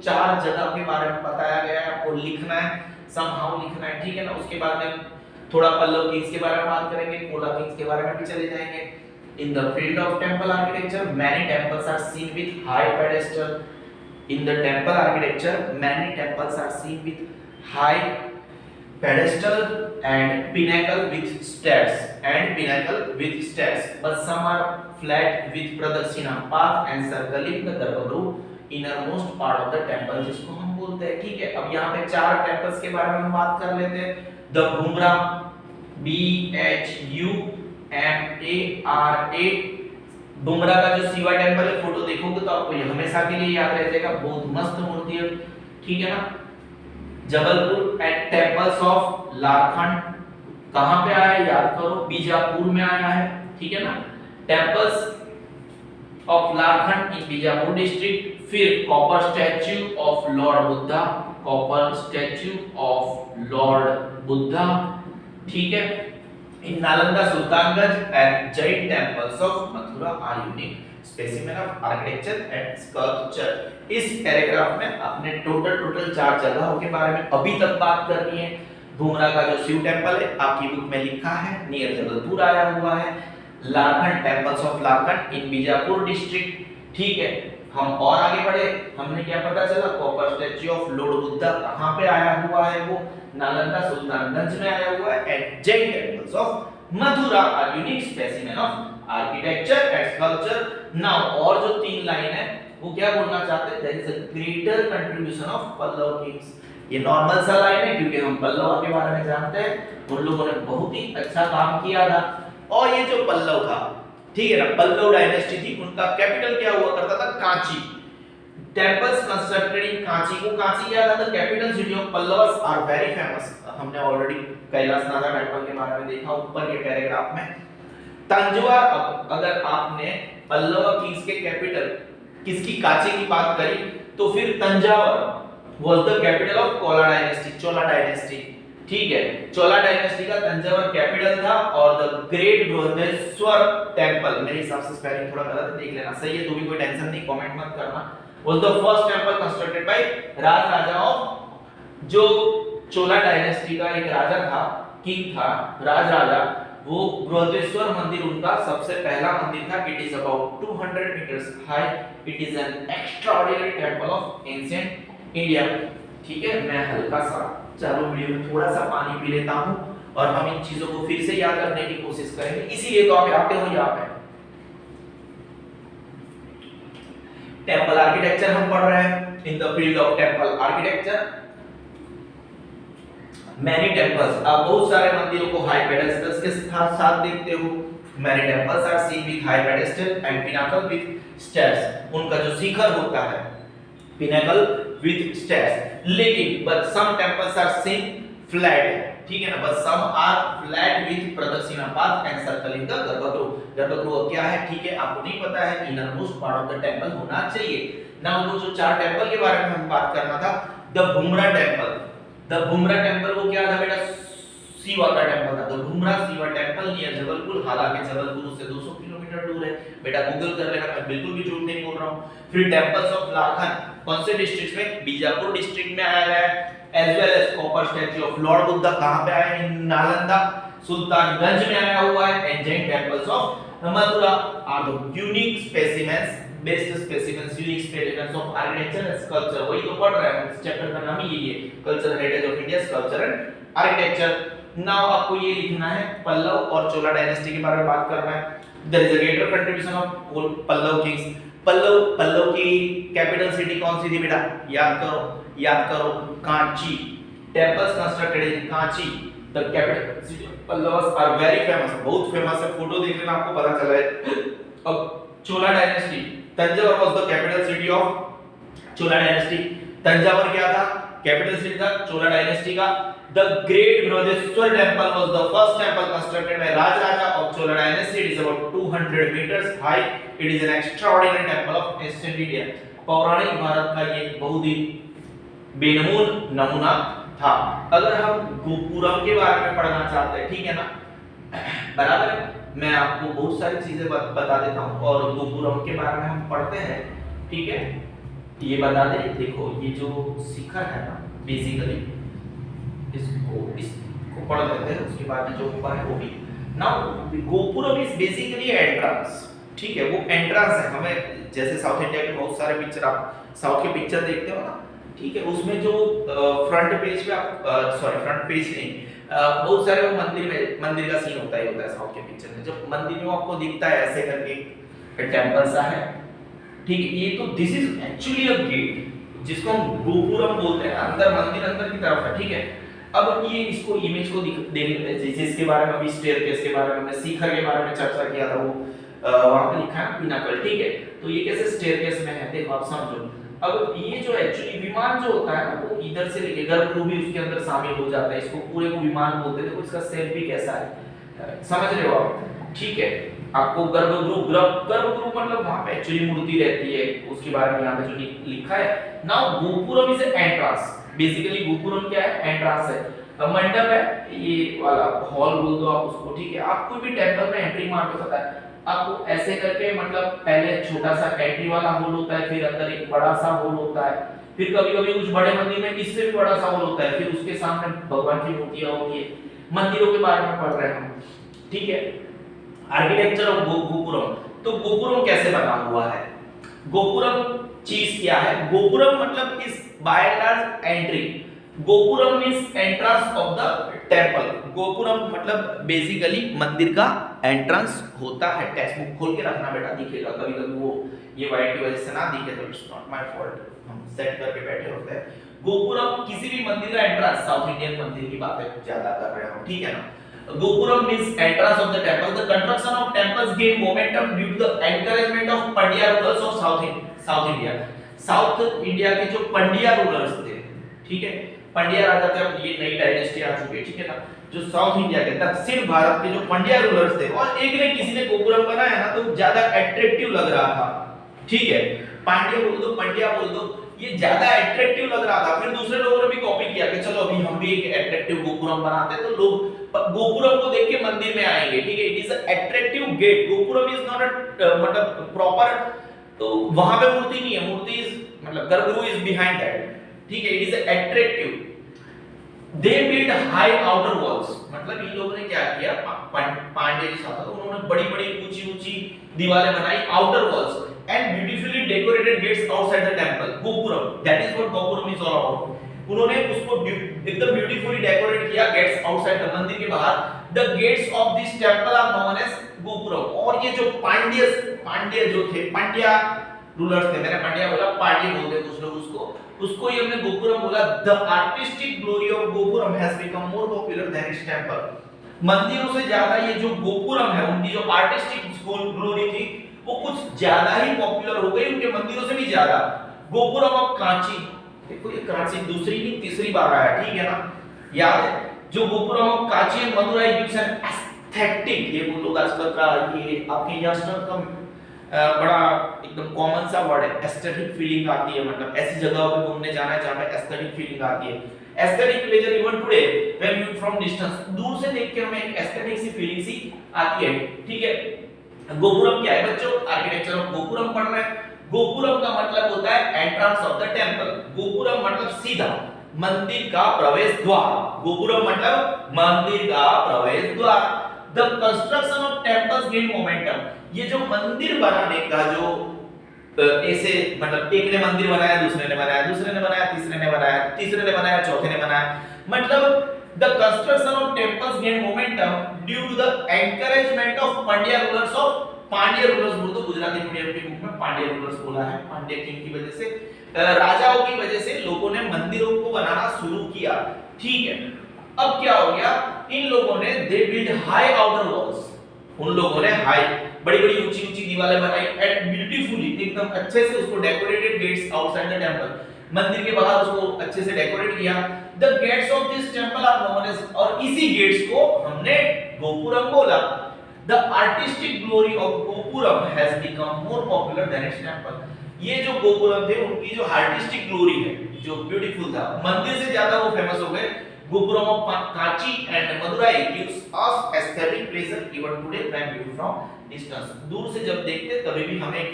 4 जगह के बारे में बताया गया है, आपको लिखना है, समहाउ लिखना है, ठीक है ना। उसके बाद में थोड़ा पल्लव किंग्स के बारे में बात करेंगे, कोला किंग्स के बारे में भी चले जाएंगे। In the field of temple architecture many temples are seen with high pedestal. In the temple architecture many temples are seen with high pedestal and pinnacle with stairs, but some are flat with pradakshina path encircling the garbhagruh innermost part of the temple, जिसको हम बोलते हैं, ठीक है। अब यहाँ पे 4 temples के बारे में हम बात कर लेते हैं। द भुमरा, BHUMARA, बुमरा का जो शिवा टेम्पल है फोटो देखोगे तो आपको ये हमेशा के लिए याद रह जाएगा, बहुत मस्त मूर्ति है, ठीक है ना। जबलपुर एंड टेम्पल्स ऑफ लारखंड कहां पे आया है याद करो, बीजापुर में आया है, ठीक है ना। Temples of Larkhand in Bijapur district. फिर copper statue of Lord Buddha, copper statue of Lord Buddha, ठीक है। In Nalanda Sultanganj and Jain temples of Mathura are unique specimen of architecture and sculpture. इस पैराग्राफ में आपने टोटल 4 जगहों के बारे में अभी तक बात करनी है। बुमरा का जो शिव टेम्पल है आपकी बुक में लिखा है, नियर जबलपुर आया हुआ है। Larkhand, temples of Larkhand in Bijapur district, ठीक है। हम और आगे बढ़े, हमने क्या पता चला, copper statue of Lord Buddha कहां पे आया हुआ है, वो नालंदा सुल्तानगंज में आया हुआ है। And Jain temples of Mathura are unique specimen of architecture and sculpture. Now और जो 3 लाइन है वो क्या बोलना चाहते हैं, there is a greater contribution of Pallava kings. ये नॉर्मल सा लाइन है क्योंकि हम पल्लव के बारे में जानते हैं, उन लोगों ने बहुत ही अच्छा काम किया था। और ये जो पल्लव था, ठीक है ना, पल्लव डायनेस्टी थी, उनका कैपिटल क्या हुआ करता था, Kanchi. Temples constructed in Kanchi, को कांची क्या था, the capital city of Pallavas are very famous. हमने ऑलरेडी कैलाशनाथ टेम्पल के बारे में देखा ऊपर के पैराग्राफ में। तंजौर, अगर आपने पल्लव किंग्स के कैपिटल किसकी, कांची की बात करी, तो फिर Thanjavur was the capital of Chola dynasty, Chola dynasty, ठीक है। चोला डायनेस्टी का तंजावर कैपिटल था। और द ग्रेट बृहदेश्वर टेंपल, मेरे हिसाब से स्पेलिंग थोड़ा गलत है, देख लेना, सही है तो भी कोई टेंशन नहीं, कमेंट मत करना। was the first temple constructed by Raj Raja of, जो चोला डायनेस्टी का एक राजा था, किंग था, राज राजा, वो बृहदेश्वर मंदिर उनका सबसे पहला मंदिर था। It is about 200 meters high, it is an extraordinary temple of ancient India, ठीक है। मैं हल्का सा चालू वीडियो में थोड़ा सा पानी पी लेता हूं और हम इन चीजों को फिर से याद करने की कोशिश करेंगे, इसीलिए तो आप आते हो यहाँ पे। टेंपल आर्किटेक्चर हम पढ़ रहे हैं, इन the field of temple architecture many temples, आप बहुत सारे मंदिरों को हाई पेडेस्टल्स के साथ देखते हो। Many temples are seen with high pedestal and pinnacle with stairs, उनका जो शिखर होता है, पिनाकल विद स्टेयर्स। लेकिन but some temples are seen flat, ठीक है ना, but some are flat with pradakshina path and circle in the garbhagriha. Garbhagriha क्या है, ठीक है, आपको नहीं पता है, inner most part of the temple होना चाहिए ना। वो जो 4 टेंपल के बारे में हम बात करना था, the Bhumara temple, the Bhumara temple वो क्या था बेटा, शिवा का टेंपल था। The Bhumara Shiva temple near Jabalpur, हालांकि जबलपुर से 200 किलोमीटर दूर है, बेटा गूगल कर लेना, मैं बिल्कुल भी झूठ नहीं बोल रहा हूं। फिर टेंपल्स ऑफ लारखंड कौन से डिस्ट्रिक्ट में, बीजापुर डिस्ट्रिक्ट में आया है। As well as copper statue of Lord Buddha कहां पे आया है, नालंदा सुल्तानगंज में आया हुआ है। And Jain temples of Mathura are the unique specimens, best specimens, unique specimens of architecture and sculpture. वही तो पढ़ रहे हैं, इस चैप्टर का नाम ही यही है, cultural heritage of India, sculpture and architecture. Now आपको ये लिखना है, पल्लव और चोला डायनेस्टी के बारे में बात करना है। There is a greater contribution of Pallava kings. Pallava की कैपिटल सिटी कौन सी थी बेटा, याद करो, Kanchi. Temples constructed in Kanchi, the capital city of Pallavas are very famous, बहुत फेमस है, फोटो देखने में आपको पता चला है। अब Chola dynasty, Thanjavur was the capital city of Chola dynasty. Thanjavur क्या था, कैपिटल सिटी था चोला डायनेस्टी का। The Great Brihadeshwar Temple was the first temple constructed by Rajaraja of Chola dynasty. It is about 200 meters high. It is an extraordinary temple of ancient India. पौराणिक भारत का ये बहुत ही बेनमून नमूना था। अगर हम गोपुरम के बारे में पढ़ना चाहते हैं, ठीक है ना, बराबर है, मैं आपको बहुत सारी चीजें बता देता हूँ और गोपुरम के बारे में हम पढ़ते हैं, ठीक है। ये बता दें, देखो ये जो शिखर है ना, बेसिकली इसको पढ़ लेते हैं, उसके बाद जो ऊपर है वो भी। Now gopuram is basically entrance, ठीक है, वो एंट्रेंस है। हमें जैसे साउथ इंडिया के बहुत सारे पिक्चर, आप साउथ के पिक्चर देखते हो ना, ठीक है, उसमें जो फ्रंट पेज पे आप फ्रंट पेज नहीं, बहुत सारे वो मंदिर का सीन होता है साउथ के पिक्चर में। जब मंदिर में आपको दिखता है ऐसे करके टेंपल सा है, ठीक है, ये तो this is actually a gate जिसको हम गोपुरम बोलते हैं, अंदर मंदिर अंदर की तरफ है, ठीक है। अब ये इसको इमेज को देख जैसे इसके बारे में अभी स्टेयरकेस के बारे में, शिखर के बारे में चर्चा किया था, वो वहां पे लिखा है ना पिनाकल, ठीक है। तो ये कैसे स्टेयरकेस में है, देखो आप समझो। अब ये जो एक्चुअली विमान जो होता है ना, वो इधर से लेके गर्भगृह भी उसके अंदर शामिल हो जाता है, इसको पूरे को विमान बोलते हैं। देखो इसका शेप भी कैसा है, समझ रहे हो आप, ठीक है। आपको गर्भगृह मतलब वहां पे एक्चुअली मूर्ति रहती है, उसके बारे में यहाँ पे जो लिखा है। Now gopuram is entrance, basically gopuram क्या है, एंट्रेंस है, मंडप है, ये वाला हॉल बोल दो आप उसको, ठीक है। आप कोई भी टेंपल में एंट्री मार के पता है आपको ऐसे करके, मतलब पहले छोटा सा एंट्री वाला हॉल होता है, फिर अंदर एक बड़ा सा हॉल होता है, फिर कभी-कभी कुछ बड़े मंदिर में इससे भी बड़ा सा हॉल होता है, फिर उसके सामने भगवान की मूर्तियां होती है। मंदिरों के बारे में पढ़ रहे हैं हम, ठीक है। आर्किटेक्चर ऑफ गोपुरम, तो गोपुरम कैसे बना हुआ है, गोपुरम चीज क्या है, गोपुरम मतलब इस by and large entry, gopuram means entrance of the temple. Gopuram मतलब बेसिकली मंदिर का एंट्रेंस होता है। टेक्स्ट बुक खोल के रखना बेटा, दिखेगा कभी कभी वो ये वाइट की वजह से ना दिखे तो इट्स नॉट माय फॉल्ट, हम सेट करके बैठे होते हैं। गोपुरम किसी भी मंदिर का एंट्रेंस, साउथ इंडियन मंदिर की बातें ज्यादा कर रहे हो, ठीक है ना। Gopuram means entrance of the temple. The construction of temples gained momentum due to the encouragement of Pandya rulers of South India. South India के जो पंड्या रूलर्स थे, ठीक है, पंड्या राजा थे, अब ये नई डायनेस्टी आ चुकी है, ठीक है ना। जो साउथ इंडिया के दक्षिण भारत के जो पंड्या रूलर्स थे, और एक ने किसी ने गोपुरम बनाया ना तो ज्यादा अट्रैक्टिव लग रहा था, ठीक है। पांड्या बोल दो, पंड्या बोल दो, ये ज्यादा अट्रैक्टिव लग रहा था। फिर दूसरे लोगों ने भी कॉपी किया कि चलो अभी हम भी एक अट्रैक्टिव गोपुरम बनाते हैं, तो लोग गोपुरम को देख के मंदिर में आएंगे, ठीक है। It is attractive gate, gopuram is not मतलब प्रॉपर, तो वहां पे मूर्ति नहीं है, मूर्ति इज मतलब गर्भगृह इज बिहाइंड दैट, ठीक है। It is attractive. They build high outer walls, मतलब इन लोगों ने क्या किया, पांड्य जी साथ उन्होंने बड़ी-बड़ी ऊंची-ऊंची दीवारें बनाई, outer walls, and beautifully decorated gates outside the temple. Gopuram, that is what Gopuram is all about. उन्होंने उसको एकदम ब्यूटीफुली डेकोरेट किया, गेट्स आउटसाइड द मंदिर के बाहर। The gates of this temple are known as gopuram. और ये जो पांड्य जो थे, पांड्या रूलर्स थे, मैंने पांड्या बोला, पांड्य बोलते कुछ लोग उसको ही हमने गोपुरम बोला। The artistic glory of gopuram has become more popular than its temple. मंदिरों से ज्यादा ये जो गोपुरम है, उनकी जो आर्टिस्टिक ग्लोरी थी वो कुछ ज्यादा ही पॉपुलर हो गई, उनके मंदिरों से भी ज्यादा। गोपुरम ऑफ कांची, देखो ये कांची दूसरी नहीं तीसरी बार आया, ठीक है ना, याद है। जो gopuram of Kanchi and Madurai gives an aesthetic, ये वो लोग आजकल का ये आपके यंगस्टर का बड़ा एकदम कॉमन सा वर्ड है, एस्थेटिक फीलिंग आती है, मतलब ऐसी जगहों पे घूमने जाना है जहां पे एस्थेटिक फीलिंग आती है। Aesthetic pleasure even today when you from distance, दूर से देख के हमें एक एस्थेटिक सी फीलिंग सी आती है, ठीक है। गोपुरम क्या है बच्चों, आर्किटेक्चर ऑफ गोपुरम पढ़ रहे हैं। गोपुरम का मतलब होता है entrance of the temple. Gopuram मतलब सीधा मंदिर का प्रवेश द्वार, गोपुरम मतलब मंदिर का प्रवेश द्वार। The construction of temples gain momentum, ये जो मंदिर बनाने का जो ऐसे मतलब एक ने मंदिर बनाया, दूसरे ने बनाया, दूसरे ने बनाया, तीसरे ने बनाया, तीसरे ने बनाया, चौथे ने बनाया, मतलब the construction of temples gained momentum due to the encouragement of Pandya rulers of Pandya rulers बोल दो, गुजराती मीडियम के बुक में पांड्य रूलर्स बोला है, पांड्य किंग की वजह से, राजाओं की वजह से लोगों ने मंदिरों को बनाना शुरू किया, ठीक है। अब क्या हो गया, इन लोगों ने दे बिल्ड हाई आउटर वॉल्स, उन लोगों ने हाई बड़ी-बड़ी ऊंची-ऊंची दीवारें बनाई एंड ब्यूटीफुली एकदम अच्छे से उसको decorated gates outside the temple, मंदिर के बाहर उसको अच्छे से डेकोरेट किया। The gates of this temple are known as, और इसी गेट्स को हमने गोपुरम बोला। The artistic glory of gopuram has become more popular than its temple. ये जो गोपुरम थे उनकी जो आर्टिस्टिक ग्लोरी है, जो ब्यूटीफुल था, मंदिर से ज्यादा वो फेमस हो गए। Gopuram of Kanchi and Madurai gives us aesthetic pleasure even today when view from distance. दूर से जब देखते तभी भी हमें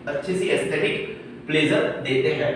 अच्छी सी एस्थेटिक प्लेजर देते हैं।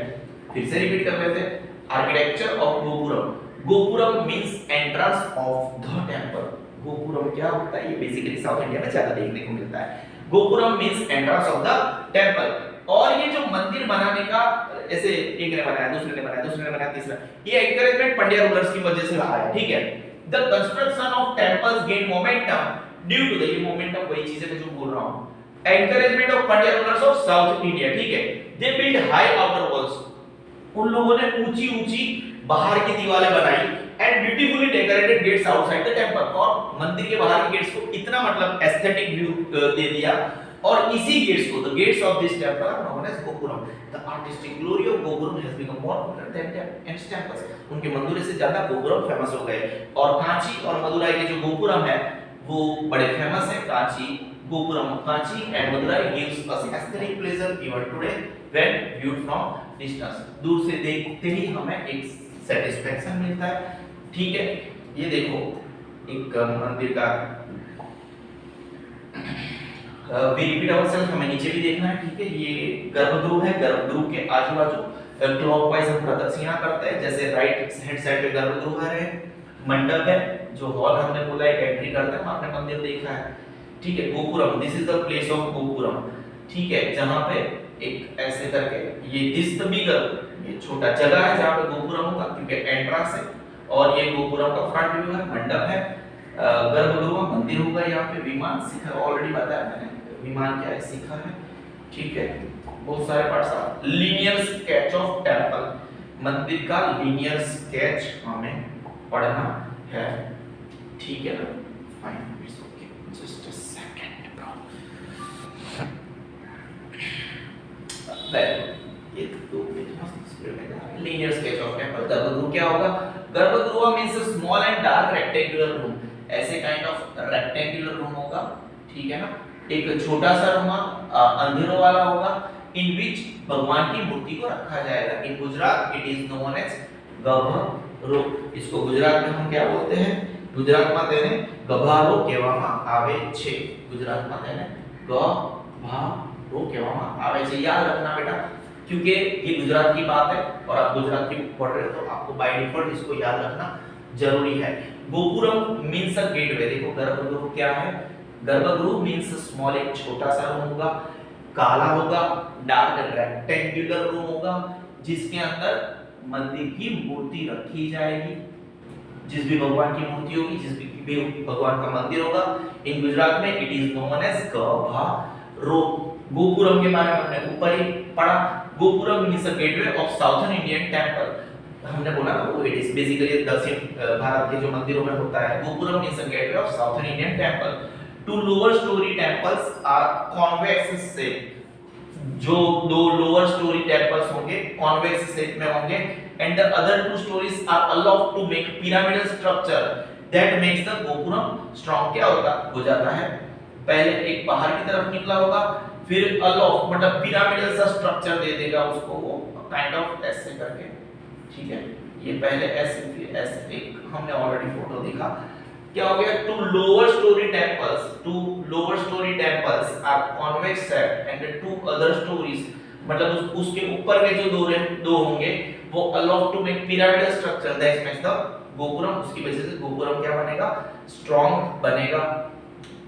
फिर से रिपीट कर लेते हैं, architecture of gopuram. Gopuram means entrance of the temple. Gopuram क्या होता है, ये बेसिकली साउथ इंडिया में ज्यादा देखने को मिलता है। Gopuram means entrance of the temple. और ये जो मंदिर बनाने का ऐसे एक ने बनाया, दूसरे ने बनाया, दूसरे ने बनाया, तीसरा, ये एनकरेजमेंट पंड्या रूलर्स की वजह से रहा है, ठीक है। The construction of temples gain momentum due to the, ये मोमेंटम वही चीज है जो बोल रहा हूं, encouragement of Pandya rulers of South India, ठीक है। They build high outer walls, उन लोगों ने ऊंची ऊंची बाहर की दीवारें बनाई and beautifully decorated gates outside the temple, और मंदिर के बाहर के गेट्स को इतना मतलब एस्थेटिक व्यू दे दिया और इसी गेट्स को, the gates of this temple are known as gopuram. The artistic glory of gopuram has become more popular than its temples। उनके मंदिर से ज्यादा गोपुरम फेमस हो गए। और कांची और मदुराई के जो गोपुरम है वो बड़े फेमस है। Kanchi gopuram, Kanchi and Madurai gives us aesthetic pleasure even today when viewed from distance। दूर से देखते ही हमें एक सेटिस्फेक्शन मिलता है। ठीक है, ये देखो एक मंदिर का वी रिपीट आवरसेल्फ, हमें नीचे भी देखना है। ठीक है, ये गर्भगृह है। गर्भगृह के आजू बाजू क्लॉकवाइज हम प्रदक्षिणा करते हैं। जैसे राइट हैंड साइड पे गर्भगृह है, मंडप है, जो हॉल हमने बोला एक एंट्री करते हैं, आपने मंदिर देखा है। ठीक है, gopuram, this is the place of gopuram. ठीक है, जहां पे एक ऐसे करके ये दिस द बिगर, ये छोटा जगह है जहां पे गोपुरम होगा क्योंकि एंट्रेंस है। और ये गोपुरम का फ्रंट व्यू है, मंडप है, गर्भगृह मंदिर होगा। यहाँ पे विमान शिखर ऑलरेडी बताया मैंने, विमान क्या है, शिखर है। ठीक है, बहुत सारे parts. Linear sketch of temple, मंदिर का लीनियर स्केच हमें पढ़ना है। ठीक है ना, fine, it's okay, just a second bro. ये दो लीनियर स्केच ऑफ टेंपल। गर्भगृह क्या होगा? गर्भगृह means a small and dark rectangular room. ऐसे काइंड ऑफ रेक्टेंगुलर रूम होगा। ठीक है ना, एक छोटा सा रूम अंधेरों वाला होगा, इन विच भगवान की मूर्ति को रखा जाएगा। In Gujarat it is known as gabharo. इसको गुजरात में हम क्या बोलते हैं? गुजरात में તેને ગભારો કહેવામાં આવે છે। गुजरात में તેને ગભારો કહેવામાં આવે છે। याद रखना बेटा, क्योंकि ये गुजरात की बात है और आप गुजरात की पढ़ रहे हो तो आपको बाय डिफॉल्ट इसको याद रखना जरूरी है। Gopuram means a gateway. देखो गर्भगृह क्या है? गर्भगृह मींस स्मॉल, एक छोटा सा रूम होगा, काला होगा, डार्क रेक्टेंगुलर रूम होगा, जिसके अंदर मंदिर की मूर्ति रखी जाएगी। जिस भी भगवान की मूर्ति होगी, जिस भी भगवान का मंदिर होगा, इन गुजरात में it is known as gabharo. Gopuram के बारे में हमने ऊपर ही पढ़ा। Gopuram means a gateway of southern Indian temple. हमने बोला ना, वो इट इज बेसिकली दक्षिण भारत के जो मंदिरों में होता है। Gopuram means a gateway of southern Indian temple. Two lower story temples are convex shape. जो दो लोअर स्टोरी टेंपल्स होंगे कॉन्वेक्स शेप में होंगे, and the other two stories are allowed to make pyramidal structure that makes the gopuram strong. क्या होता हो जाता है? पहले एक बाहर की तरफ निकला होगा, फिर अलाउड मतलब पिरामिडल सा स्ट्रक्चर दे देगा उसको, वो काइंड ऑफ ऐसे करके। ठीक है, ये पहले ऐसे फिर ऐसे, एक हमने ऑलरेडी फोटो देखा। क्या हो गया? Two lower story temples are convex shape and two other stories, मतलब उसके ऊपर के जो दो होंगे वो allow to make pyramidal structure that makes the gopuram. उसकी वजह से गोपुरम क्या बनेगा? स्ट्रांग बनेगा।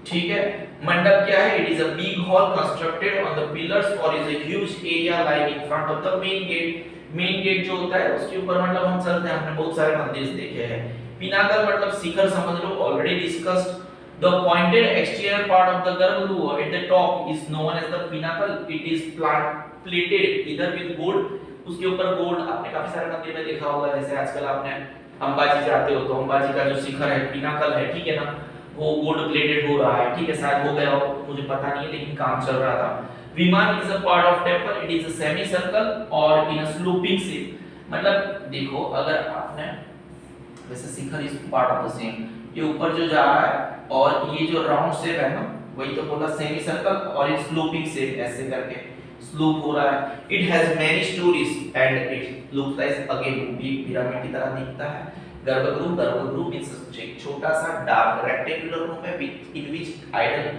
ठीक है, मंडप क्या है? It is a big hall constructed on the pillars और is a huge area lying in front of the main gate. Main gate जो होता है उसके ऊपर मतलब हम चलते हैं, हमने बहुत सारे मंदिर देखे हैं। पिनाकल मतलब शिखर समझ लो, already discussed. The pointed exterior part of the गर्भगृह at the top is known as the pinnacle. It is plated either with gold, उसके ऊपर गोल्ड आपने काफी सारे मंदिर में देखा होगा। जैसे आजकल आपने अंबाजी जाते हो तो अंबाजी का जो शिखर है, पिनाकल है, ठीक है ना, वो गोल्ड प्लेटेड हो रहा है। ठीक है, शायद हो गया हो, मुझे पता नहीं है, लेकिन काम चल रहा था। विमान is a part of temple. It is a semi circle और इन अ स्लोपिंग शेप। मतलब देखो, अगर आपने वैसे shikhara is part of the same, ये ऊपर जो जा रहा है और ये जो राउंड शेप है ना, वही तो बोला सेमी सर्कल, और ये स्लोपिंग शेप ऐसे करके स्लोप हो रहा है। It has many stories and it looks like again भी पिरामिड की तरह दिखता है। गर्भगृह मींस एक छोटा सा डार्क रेक्टेंगुलर रूम है इन विच आइडल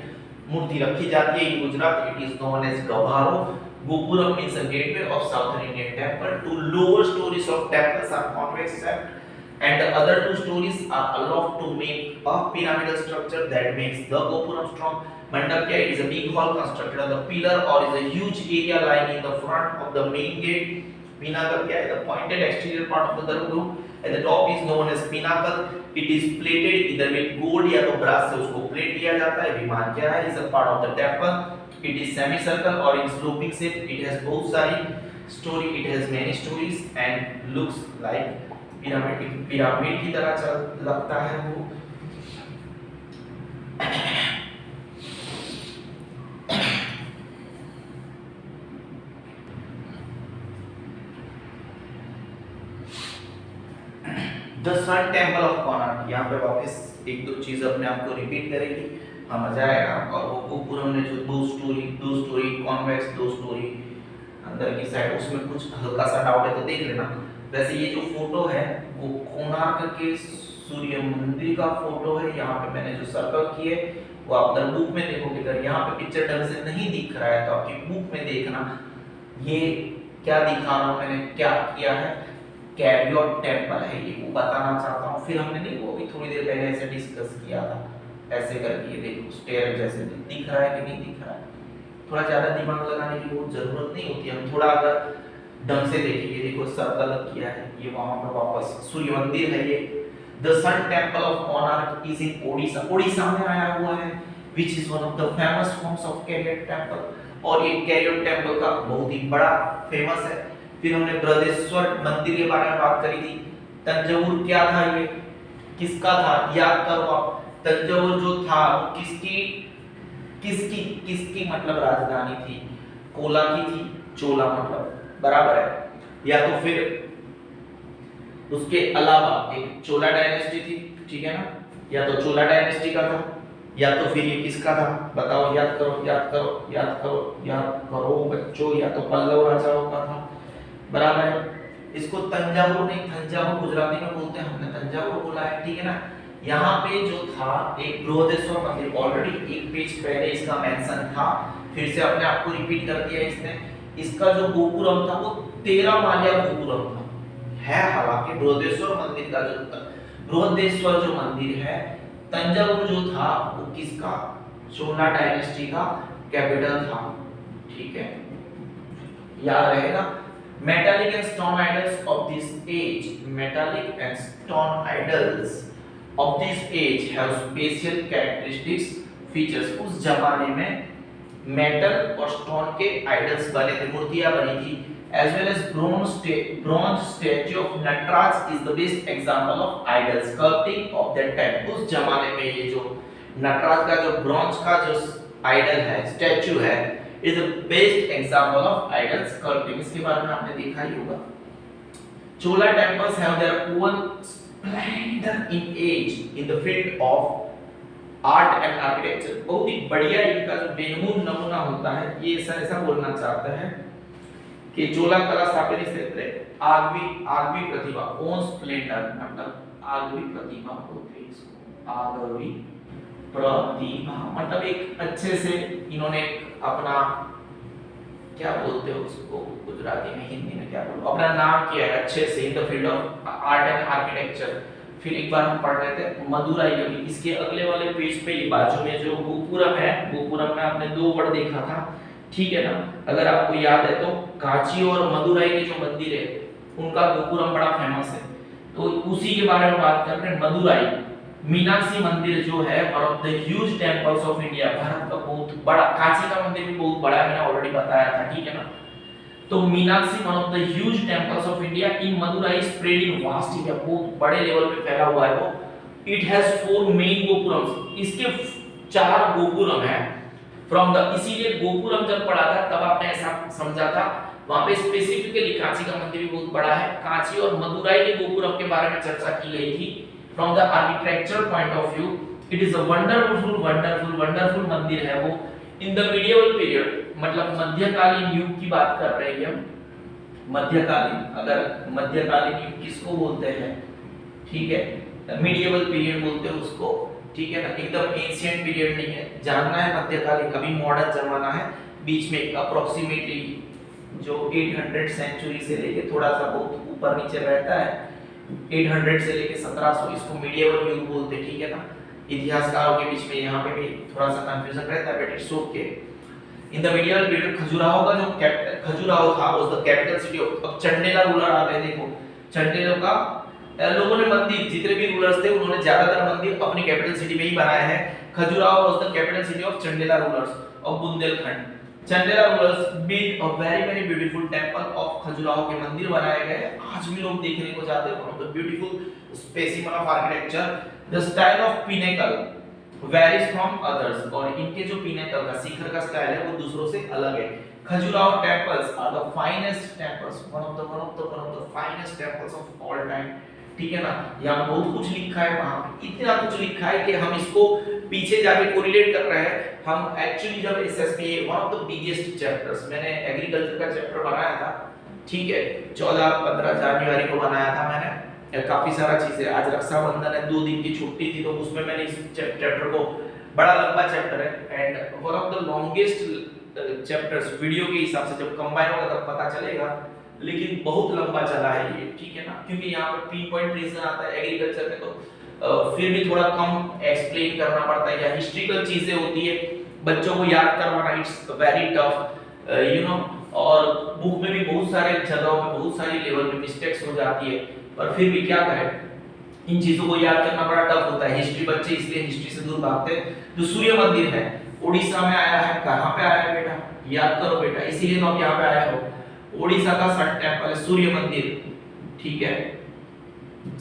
मूर्ति रखी जाती है। In Gujarat it is known as gabharo. Gopuram means a gateway of southern Indian temple. Two lower storeys of temples are convex shape and the other two stories are allowed to make a pyramidal structure that makes the gopuram strong. Mandap kya? It is a big hall constructed on the pillar or is a huge area lying in the front of the main gate. Pinnacle kya hai? The pointed exterior part of the garbhagruh at the top is known as pinnacle. It is plated either with gold या तो brass से उसको plate किया जाता है। विमान क्या है? Is a part of the temple. It is semicircle or in sloping shape. It has बहुत सारी story. It has many stories and looks like pyramid की तरह लगता है वो। The sun temple of Konark. यहाँ पे वापस एक दो चीज अपने आप को रिपीट करेगी, हाँ मजा आएगा। और वो गोपुरम ने जो दो स्टोरी कॉन्वेक्स, दो स्टोरी अंदर की साइड, उसमें कुछ हल्का सा डाउट है तो देख लेना। वैसे ये जो फोटो है वो कोणार्क के सूर्य मंदिर का फोटो है। यहाँ पे मैंने जो सर्कल किए वो आप अगर बुक में देखोगे, अगर यहाँ पे पिक्चर ढंग से नहीं दिख रहा है तो आपकी बुक में देखना। ये क्या दिखा रहा हूँ मैंने, क्या किया है, कैरियोट टेम्पल है ये, वो बताना चाहता हूँ। फिर हमने नहीं वो भी थोड़ी देर पहले ऐसे डिस्कस किया था, ऐसे करके ये देखो स्टेयर जैसे दिख रहा है कि नहीं दिख रहा है। थोड़ा ज्यादा दिमाग लगाने की बहुत जरूरत नहीं होती, हम थोड़ा अगर ढंग से देखेंगे। देखो सर्कल किया है, ये वहां पर वापस सूर्य मंदिर है ये। The sun temple of Konark is in Odisha, Odisha में आया हुआ है, which is one of the famous forms of chariot temple. और ये कैरियोट टेम्पल का बहुत ही बड़ा फेमस है। फिर हमने बृहदेश्वर मंदिर के बारे में बात करी थी। तंजौर क्या था, ये किसका था, याद करो आप। तंजौर जो था वो किसकी किसकी किसकी मतलब राजधानी थी, कोला की थी, चोला मतलब, बराबर है। या तो फिर उसके अलावा एक चोला डायनेस्टी थी, ठीक है ना, या तो चोला डायनेस्टी का था, या तो फिर ये किसका था बताओ, याद करो याद करो याद करो याद करो बच्चों, या तो पल्लव राजाओं का था, बराबर है। इसको तंजावुर नहीं, तंजावुर गुजराती में बोलते हैं, हमने तंजावुर बोला है, ठीक है ना। यहाँ पे जो था एक बृहदेश्वर मंदिर, ऑलरेडी एक पेज पहले इसका मेंशन था, फिर से अपने आप को रिपीट कर दिया इसने। इसका जो गोपुरम था वो 13 मालिया गोपुरम था, है हालांकि बृहदेश्वर मंदिर का जो बृहदेश्वर जो मंदिर है, तंजावुर जो था वो किसका, चोला डायनेस्टी का कैपिटल था, ठीक है, याद रहेगा। Metallic and stone idols of this age, metallic and stone idols of this age have special characteristics, features। उस जमाने में मेटल और स्टोन के आइडल्स बने थे, मूर्तियां बनी थी। as well as bronze statue of Nataraj is the best example of idol sculpting of that time। उस जमाने में ये जो नटराज का जो ब्रॉन्ज का जो आइडल है, स्टैचू है, is the best example of idol sculpting। इसके बारे में आपने देखा ही होगा। Chola temples have their own splendor in age in the field of art and architecture। बहुत ही बढ़िया इनका जो बेनमून नमूना होता है, ये ऐसा बोलना चाहता है कि चोला कला स्थापत्य क्षेत्र आगवी प्रतिभा, ओन स्प्लेंडर मतलब आगवी प्रतिभा बोलते हैं इसको, आगवी प्रतिभा मतलब एक अच्छे से इन्होंने अपना क्या बोलते हो उसको गुजराती में, हिंदी में क्या बोलते, अपना नाम किया है अच्छे से इन the field of art and architecture. फिर एक बार हम पढ़ रहे थे मदुराई अभी, इसके अगले वाले पेज पे ये बाजू में जो गोपुरम है, गोपुरम में आपने दो वर्ड देखा था, ठीक है ना। अगर आपको याद है तो कांची और मदुराई के जो मंदिर है उनका गोपुरम बड़ा फेमस है, तो उसी के बारे में बात कर रहे हैं। मदुराई मीनाक्षी मंदिर जो है one of the huge temples of India, Bharat का बहुत बड़ा, काशी का मंदिर भी बहुत बड़ा है, मैंने ऑलरेडी बताया था, ठीक है ना। तो Meenakshi one of the huge temples of India in Madurai spread in vast area, बहुत बड़े लेवल पे फैला हुआ है वो। इट हैज 4 मेन गोपुरम्स, इसके 4 गोपुरम है फ्रॉम द, इसीलिए गोपुरम जब पढ़ा था तब आपने ऐसा समझा था, वहां पे स्पेसिफिकली कांची का मंदिर भी बहुत बड़ा है। कांची और मदुराई के गोपुरम के बारे में चर्चा की गई थी। From the architectural point of view, it is a wonderful मंदिर है वो। In the medieval period, मतलब मध्यकालीन युग की बात कर रहे हैं हम। मध्यकालीन, अगर मध्यकालीन युग किसको बोलते हैं, ठीक है, medieval period बोलते हैं उसको, ठीक है ना, एकदम एंशिएंट पीरियड नहीं है, जानना है मध्यकालीन, अभी मॉडर्न जमाना है, बीच में अप्रोक्सीमेटली जो 800 सेंचुरी से लेके थोड़ा सा बहुत ऊपर नीचे रहता है, 800 से लेके 1700, इसको मीडिएवल युग बोलते हैं, ठीक है ना। इतिहासकारों के बीच में यहाँ पे भी थोड़ा सा कंफ्यूजन रहता है, but it's okay. In the medieval period Khajuraho का जो खजुराहो था was the capital city of, अब चंडेला रूलर आ गए, देखो चंडेला का लोगों ने मंदिर, जितने भी रूलर्स थे उन्होंने ज्यादातर मंदिर अपनी कैपिटल सिटी में ही बनाए हैं। Khajuraho was the capital city of Chandela rulers of Bundelkhand. Chandela rulers built a very beautiful temple of Khajuraho के मंदिर बनाए गए, आज भी लोग देखने को जाते हैं, one of the beautiful specimen of architecture. The style of pinnacle varies from others, और इनके जो पिनेकल का शिखर का स्टाइल है वो दूसरों से अलग है। Khajuraho temples are the finest temples, one of the finest temples of all time. ठीक है ना। यहाँ पे बहुत कुछ लिखा है, वहां पे इतना कुछ लिखा है कि हम इसको पीछे जाके कोरिलेट कर रहे हैं। हम एक्चुअली जब SSP one of the biggest chapters, मैंने एग्रीकल्चर का चैप्टर बनाया था, ठीक है, 14-15 जनवरी को बनाया था मैंने, काफी सारा चीजें। आज रक्षाबंधन है, 2 दिन की छुट्टी थी, तो उसमें मैंने इस चैप्टर को, बड़ा लंबा चैप्टर है and one of the longest chapters video के हिसाब से, जब कंबाइन होगा तब पता चलेगा, लेकिन बहुत लंबा चला है ये, ठीक है ना, क्योंकि यहाँ पर पिन पॉइंट रीजन आता है एग्रीकल्चर में, तो फिर भी थोड़ा कम एक्सप्लेन करना पड़ता है, या हिस्ट्रिकल चीजें होती है, बच्चों को याद करवाना it's very tough, you know, और बुक में भी बहुत सारे जगहों में बहुत सारी लेवल पे मिस्टेक्स हो जाती है, पर फिर भी क्या करें, इन चीजों को याद करना बड़ा टफ होता है। हिस्ट्री बच्चे इसलिए हिस्ट्री से दूर भागते हैं। जो सूर्य मंदिर है उड़ीसा में आया है, कहां पे आया है बेटा, याद करो बेटा, इसीलिए तो आप यहां पे आए हो। उड़ीसा का सन टेंपल है सूर्य मंदिर, ठीक है।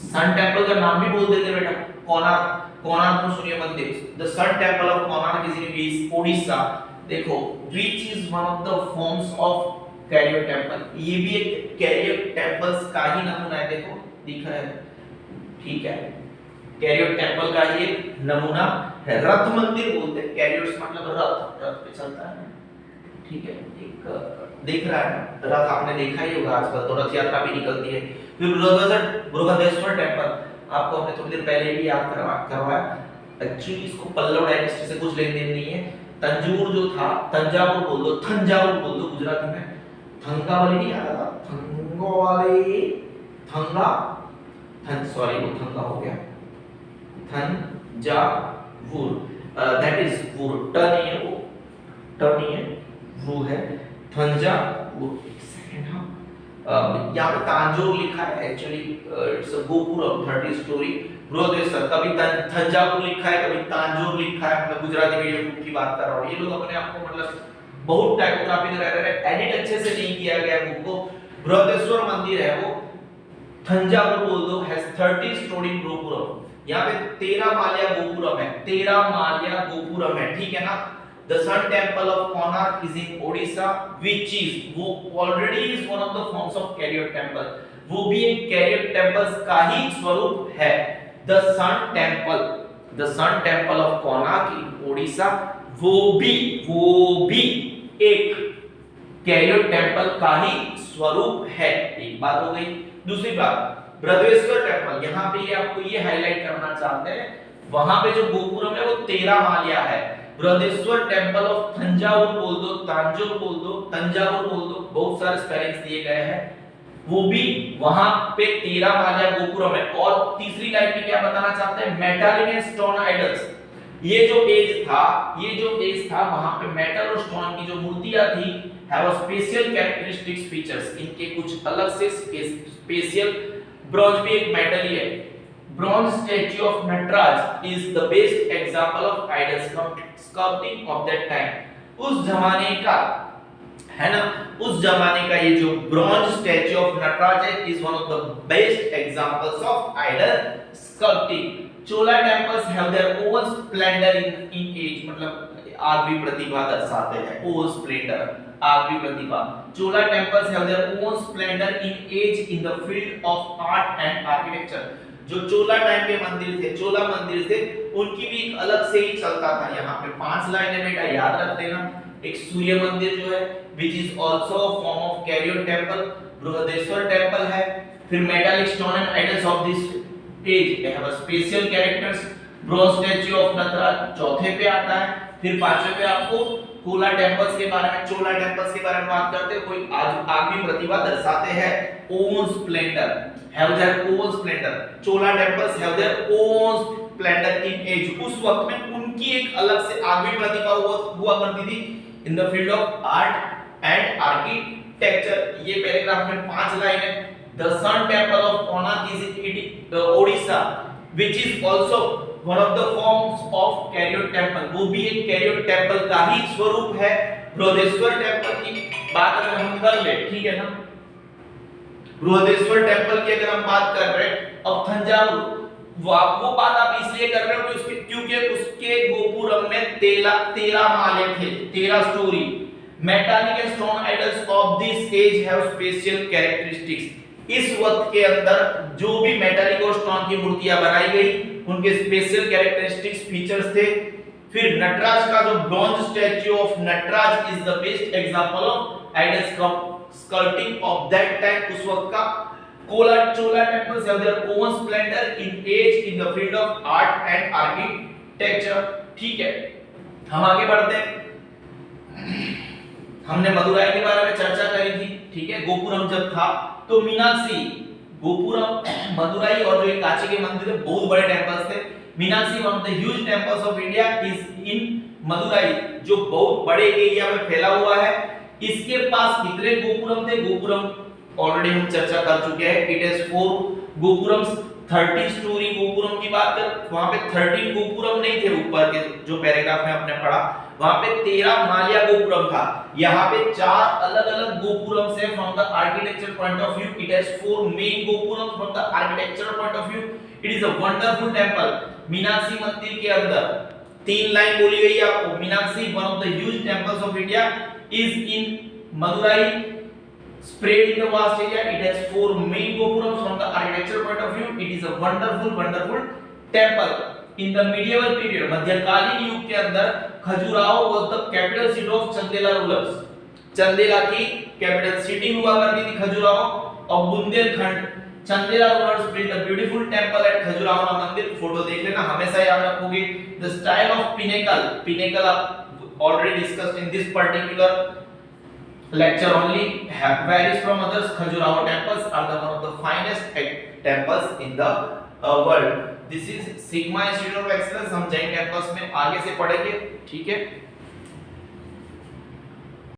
सन टेंपल का नाम भी बोल देते बेटा, कोणार्क सूर्य मंदिर। The sun temple of Konark is Odisha. देखो, which is one of the forms of कैरियर टेंपल, ये भी एक कैरियर टेंपल्स का ही नमूना है, देखो दिख रहा है, ठीक है, कैरियर टेंपल का ये नमूना है। रथ मंदिर बोलते हैं, कैरियर्स मतलब रथ पे चलता है, ठीक है, एक देख रहा है रथ, आपने देखा ही होगा आजकल, तो रथ यात्रा भी निकलती है। फिर बृहदेश्वर टेंपल, आपको हमने थोड़ी देर पहले भी याद करवाया, एक्चुअली इसको पल्लव डायनेस्टी से कुछ लेन देन नहीं है। तंजौर जो था, तंजावुर बोल दो, तंजावुर बोल दो गुजराती में, थंगा वाली नहीं आता था, थंगो वाली, थंगा, सॉरी वो थंगा हो गया, तंजावुर, दैट इज वुर, ट नहीं है वो, ट नहीं है वो है तंजावुर। एक सेकंड, हाँ, यहाँ पे तांजोर लिखा है, actually it's a gopuram 30 storey Brihadeshwara, कभी तंजावुर लिखा है, कभी तांजोर लिखा है, मतलब गुजराती मीडियम बुक की बात कर रहा हूँ। ये लोग अपने आप को मतलब बहुत टाइपोग्राफी में रह रहे हैं, एडिट अच्छे से नहीं किया गया बुक को। बृहदेश्वर मंदिर है वो, तंजावुर बोल दो, हैज 30 स्टोरी गोपुरम, यहाँ पे 13 माल्या गोपुरम है, 13 माल्या गोपुरम है, ठीक है ना। The Sun Temple of Konark is in Odisha, which is, वो already is one of the forms of carrier temple, वो भी एक carrier temples का ही स्वरूप है। The Sun Temple of Konark in Odisha, वो भी एक carrier temple का ही स्वरूप है। एक बात हो गई। दूसरी बात, बृहदेश्वर टेंपल, यहाँ पे ये आपको ये हाईलाइट करना चाहते हैं, वहां पे जो गोपुरम है वो 13 माल्या है। बृहदेश्वर टेंपल ऑफ तंजावुर बोल दो, तांजोर बोल दो, तंजावुर बोल दो, बहुत सारे स्पेलिंग्स दिए गए हैं, वो भी वहां पे 13 माल्या गोपुरम है। और तीसरी लाइन में क्या बताना चाहते हैं, मेटल एंड स्टोन आइडल्स, ये जो एज था वहां पे मेटल और स्टोन की जो मूर्तियां थी, have a special characteristics features, इनके कुछ अलग से स्पेशल। ब्रॉन्ज भी एक मेटल ही है। Bronze statue of Nataraj is the best example of idol sculpting of that time. उस जमाने का है ना, उस जमाने का ये जो ब्रॉन्ज स्टैच्यू ऑफ नटराज है is one of the best examples of idol sculpting. Chola temples have their own splendour in age, मतलब आगवी प्रतिभा दर्शाते हैं, ओन स्प्लेंडर, आगवी प्रतिभा। Chola temples have their own splendour in age in the field of art and architecture. जो Chola time के मंदिर थे, चोला मंदिर थे, उनकी भी एक अलग से ही चलता था। यहाँ पे 5 लाइनें बेटा याद रख देना। एक सूर्य मंदिर जो है which is also a form of carrier temple, Brihadeshwara temple है। फिर metallic stone and idols of this age they have a special characters. Bronze statue of Nataraja चौथे पे आता है। फिर पांचवे पे आपको कोला टेंपल्स के बारे में, चोला टेंपल्स के बारे में बात करते हैं, कोई आगवी प्रतिभा दर्शाते हैं, own Splendor, have their own splendor. Chola temples have their own splendor in age. उस वक्त में उनकी एक अलग से आगवी प्रतिभा हुआ करती थी in the field of art and architecture. ये पैराग्राफ में 5 लाइन है। The Sun Temple of Konark is in Odisha, which is also one of the forms of carrier temple. वो भी एक carrier temple का ही स्वरूप है। बृहदेश्वर टेंपल की बात अगर हम कर ले, ठीक है ना, बृहदेश्वर टेंपल की अगर हम बात कर रहे हैं, अब तंजावुर वो बात आप इसलिए कर रहे हो क्योंकि उसके गोपुरम में 13 माले थे, 13 storey. Metallic and stone idols of this age have special characteristics. इस वक्त के अंदर जो भी मेटालिक और स्टोन की मूर्तियां बनाई गई उनके स्पेशल कैरेक्टरिस्टिक्स फीचर्स थे। फिर नटराज का जो bronze statue of Nataraja is the best example of idol sculpting of that time. उस वक्त का Chola temples have their own splendor in age in the field of art and architecture। ठीक है, हम आगे बढ़ते हैं। हमने मदुराई के बारे में चर्चा करी थी, ठीक है। गोपुरम जब था तो मीनाक्षी, गोपुरम, मदुराई और जो एक काची के मंदिर थे बहुत बड़े टेंपल्स थे। Meenakshi one of the huge temples of India is in Madurai, जो बहुत बड़े एरिया में फैला हुआ है। इसके पास कितने गोपुरम थे? गोपुरम ऑलरेडी हम चर्चा कर चुके हैं। It has 4 gopurams. 30 story gopuram की बात कर, वहां पे 13 गोपुरम नहीं थे ऊपर के जो पैराग्राफ में आपने पढ़ा, वहां पे 13 माल्या गोपुरम था। यहाँ पे 4 अलग-अलग गोपुरम्स हैं from the architecture point of view. It has 4 main gopurams from the architecture point of view. It is a wonderful temple. Meenakshi मंदिर के अंदर 3 लाइन बोली गई है आपको। Meenakshi one of the huge temples of India is in Madurai, spread in the vast area. It has 4 main gopurams from the architecture point of view. It is a wonderful temple. In the medieval period, मध्यकालीन युग के अंदर Khajuraho was the capital city of Chandela rulers. Chandela की capital city हुआ करती थी खजुराहो। और Bundelkhand, Chandela rulers built a beautiful temple at Khajuraho का मंदिर। फोटो देख लेना, हमेशा याद रखोगे। The style of pinnacle already discussed in this particular lecture only varies from others. Khajuraho temples are the one of the finest temples in the world. This is Sigma Institute of Excellence। हम Jain campus में आगे से पढ़ेंगे, ठीक है।